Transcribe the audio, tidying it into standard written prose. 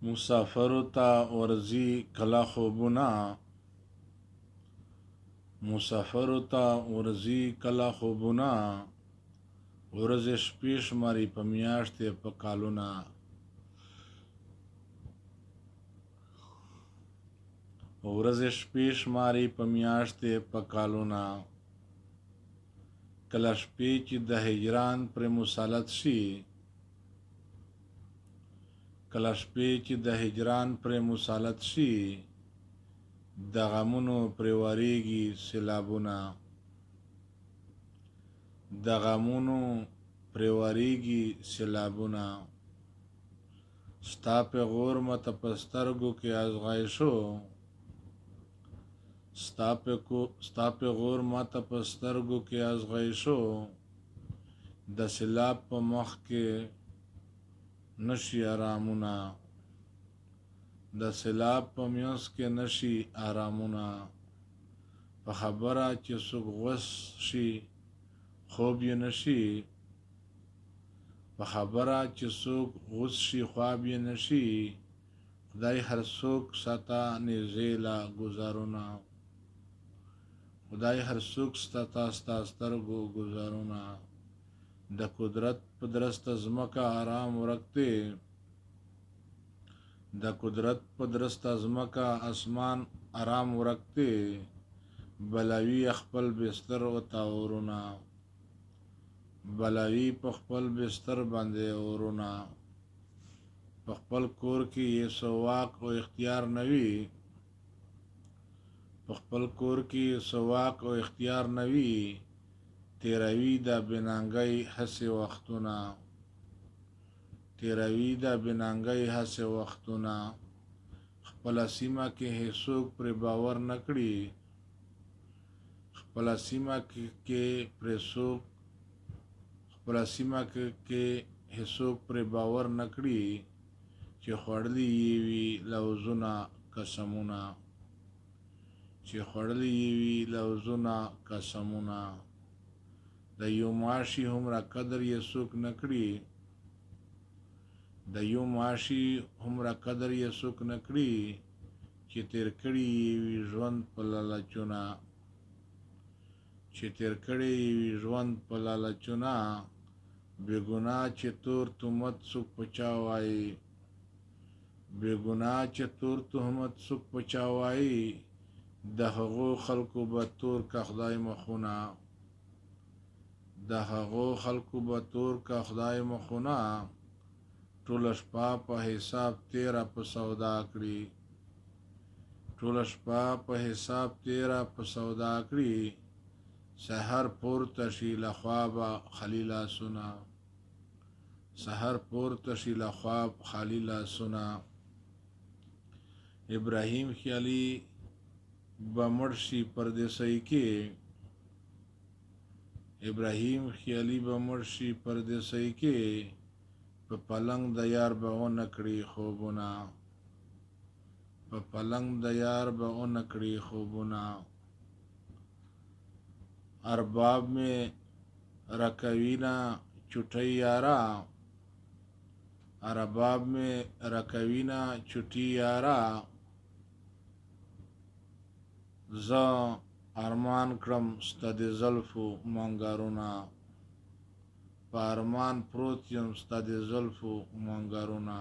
مسافرو ته ورځي کله خوبونه، مسافرو ته ورځي کله خوبونه، ورځې شپې شماري په میاشتې په کالونه. ورځې شپې شماري په میاشتې په کالونه. کله شپې چې د هجران پر مسلط شي، کله شپې چې د هجران پر مسلط شي، د غمونو پر وریږي سیلابونه. د غمونو پر وریږي سیلابونه. ستا پیغور مته په سترګو کې ازغایشو، ستا پیغور مته په سترګو کې ازغایشو، د سیلاب په مخ کې نشي آرامونه. د سیلاب په منځ کې نشي آرامونه. په خبره چې څوک غوس شي خوب یې نشي، په خبره چې څوک غوس شي خواب یې نشي. خدای هر څوک ستا نږدې له ګزارونه، خدای هر څوک ستا سترګو ګزارونه. د قدرت په درسته ځمکه آرام ورک دی، د قدرت په درسته ځمکه اسمان آرام ورک دی. بلوي خپل بستر و تاورونه، بلوي په خپل بستر باندې اورونه. په خپل کور کې یې څه واک او اختیار نه وي، په خپل کور کې یې څه واک او اختیار نه وي. تیروي د بېننګۍ هسې وختونه، تیروي د بېننګۍ هسې وختونه. خپله سیمه کې هیڅوک پرې باور نه کړي، خپله سیمه کې خپله سیمه کې هیڅوک پرې باور نه کړي، چې خوړلي یې وي لوظونه قسمونه، چې خوړلي یې وي لوظونه قسمونه. د یو معاشي هومره قدر یې څوک نه کړي، د یو معاشي هومره قدر یې څوک نه کړي، چې تیر کړي یې وي ژوند په لالچونه، چې تیر کړي یې وي ژوند په لالچونه. بې ګناه چې تور تهمت څوک په چا وایي، بې ګناه چې تور تهمت څوک په چا وایي، د هغو خلکو به تور که خدای مخونه، د هغو خلکو به تور که خدای مخونه. ټوله شپه په حساب تیره په سودا کړي، ټوله شپه په حساب تیره په سودا کړي. سحر پورته شي له خوابه خالي لاسونه، سحر پورته شي له خواب خالي لاسونه. ابراهیم خیالي به مړ شي پردیسۍ کې، ابراهیم خیالي به مړ شي پردیسۍ کې. په پلنګ د یار به ونه کړي خوبونه، په پلنګ د یار به ونه کړي خوبونه. ارباب مې رکوینه چوټۍ یاره، ارباب مې رکوینه چوټۍ یاره. زه ارمان کړم ستا د زلفو منګارونه، په ارمان پروت یم ستا د زلفو منګارونه.